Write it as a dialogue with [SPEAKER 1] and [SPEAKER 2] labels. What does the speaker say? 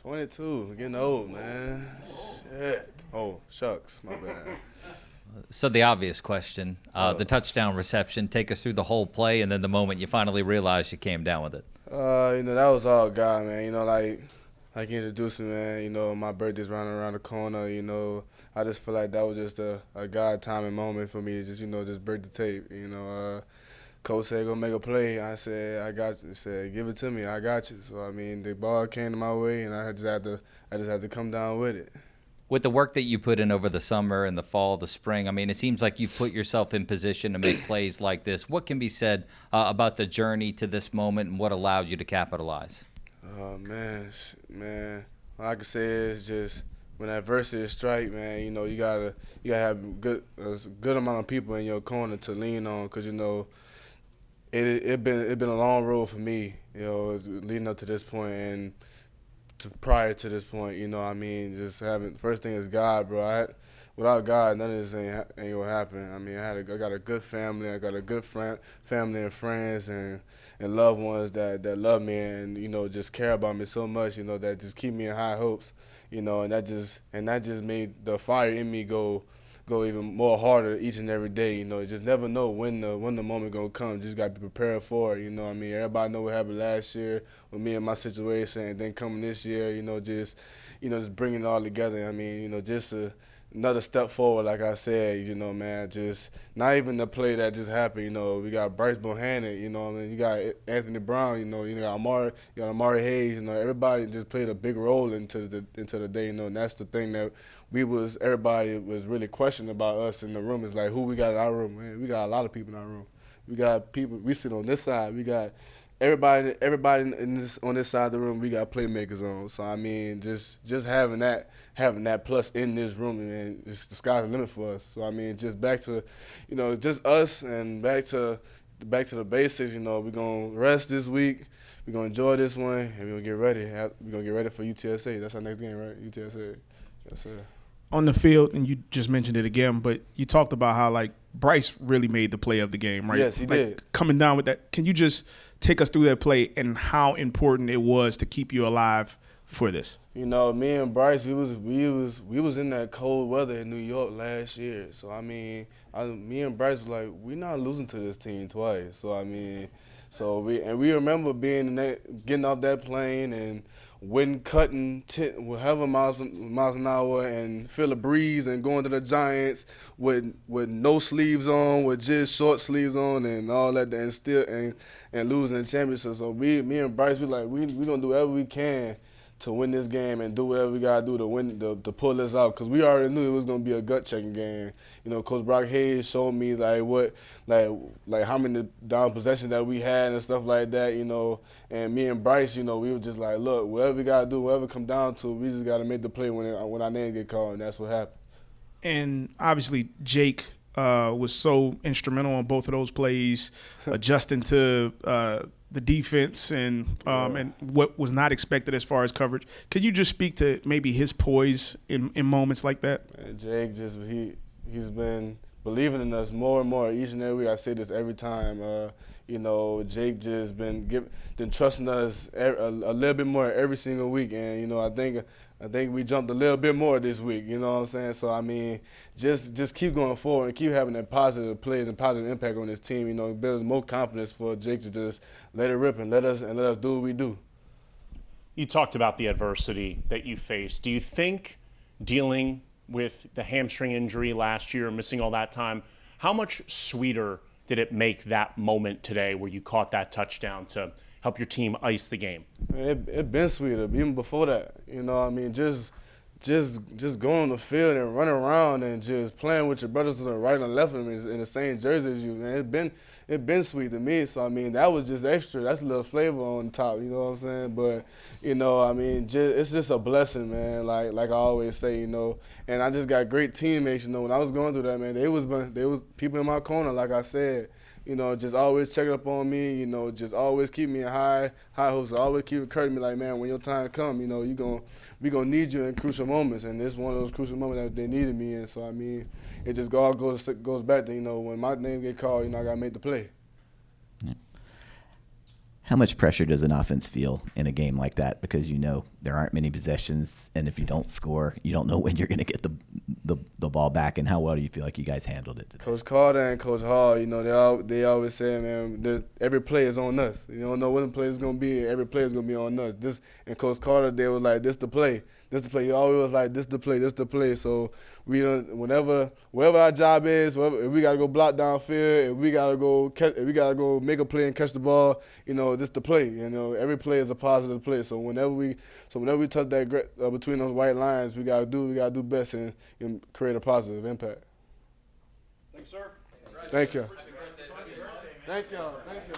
[SPEAKER 1] 22, getting old, man. Shit. Oh, shucks, my bad.
[SPEAKER 2] So the obvious question, the touchdown reception, take us through the whole play and then the moment you finally realized you came down with it.
[SPEAKER 1] That was all God, man. Like he introduced me, man. My birthday's running around the corner. I just feel like that was just a God timing moment for me to just break the tape. Coach said, go make a play. I said, I got you. He said, give it to me. I got you. So, the ball came to my way, and I just had to come down with it.
[SPEAKER 2] With the work that you put in over the summer and the fall, the spring, it seems like you've put yourself in position to make plays like this. What can be said about the journey to this moment and what allowed you to capitalize?
[SPEAKER 1] Man. All I can say is just when adversity strikes, man, you gotta have a good amount of people in your corner to lean on, because it been a long road for me, leading up to this point and prior to this point. Just having, first thing is God, bro. Without God, none of this ain't gonna happen. I got a good family. I got a good family and friends and loved ones that love me and just care about me so much. That just keep me in high hopes. And that just made the fire in me go even more harder each and every day. You just never know when the moment gonna come. Just gotta be prepared for it. Everybody know what happened last year with me and my situation, and then coming this year, just bringing it all together. Just another step forward, like I said. Man, just not even the play that just happened. We got Bryce Bohannon. You got Anthony Brown. You got Amari Hayes. Everybody just played a big role into the day. And that's the thing that everybody was really questioning about us in the room. Is like, who we got in our room? Man, we got a lot of people in our room. We got people. We sit on this side. We got everybody on this side of the room. We got playmakers on. So just having that plus in this room, man, it's the sky's the limit for us. So just back to, just us and back to the basics. We're gonna rest this week. We're gonna enjoy this one, and we're gonna get ready. We're gonna get ready for UTSA. That's our next game, right? UTSA. Yes, sir.
[SPEAKER 3] On the field, and you just mentioned it again, but you talked about how, Bryce really made the play of the game, right?
[SPEAKER 1] Yes, he did.
[SPEAKER 3] Coming down with that, can you just take us through that play and how important it was to keep you alive for this?
[SPEAKER 1] Me and Bryce, we was in that cold weather in New York last year. So me and Bryce was like, we're not losing to this team twice. So we remember getting off that plane and wind cutting however miles an hour and feel a breeze and going to the Giants with no sleeves on, with just short sleeves on and all that, and still and losing the championship. So me and Bryce, we gonna do whatever we can to win this game and do whatever we gotta do to win to pull this out, because we already knew it was gonna be a gut checking game. Coach Brock Hayes showed me how many down possessions that we had and stuff like that. And me and Bryce, we were just like, look, whatever we gotta do, whatever come down to, we just gotta make the play when our name get called, and that's what happened.
[SPEAKER 3] And obviously Jake was so instrumental on both of those plays, adjusting to the defense and what was not expected as far as coverage. Could you just speak to maybe his poise in moments like that?
[SPEAKER 1] Man, Jake he's been believing in us more and more each and every week. I say this every time. Jake just been trusting us a little bit more every single week, and I think we jumped a little bit more this week. You know what I'm saying? So just keep going forward and keep having that positive plays and positive impact on this team. It builds more confidence for Jake to just let it rip and let us do what we do.
[SPEAKER 4] You talked about the adversity that you faced. Do you think dealing with the hamstring injury last year, missing all that time, how much sweeter did it make that moment today where you caught that touchdown to help your team ice the game?
[SPEAKER 1] It been sweeter, even before that. Just going on the field and running around and just playing with your brothers to the right and left of them in the same jersey as you, man. It been sweet to me. So that was just extra. That's a little flavor on top. You know what I'm saying? But it's just a blessing, man. Like I always say, And I just got great teammates. When I was going through that, man, they was people in my corner. Like I said, just always checking up on me. Just always keep me in high hopes. Always keep encouraging me, like, man, when your time come, we gonna need you in crucial moments, and this is one of those crucial moments that they needed me in. So it just all goes back to when my name get called, I gotta make the play.
[SPEAKER 5] How much pressure does an offense feel in a game like that? Because there aren't many possessions, and if you don't score, you don't know when you're going to get the ball back. And how well do you feel like you guys handled it today?
[SPEAKER 1] Coach Carter and Coach Hall, you know, they always say, man, that every play is on us. You don't know when the play is going to be, every play is going to be on us. And Coach Carter, they was like, this the play. This the play. He always was like, this the play, this the play. So wherever our job is, if we got to go block downfield, if we got to go make a play and catch the ball, you know, this the play. You know, every play is a positive play. So whenever we touch that between those white lines, we gotta do best and create a positive impact.
[SPEAKER 4] Thanks, sir.
[SPEAKER 1] Thank you. Thank you. Thank you.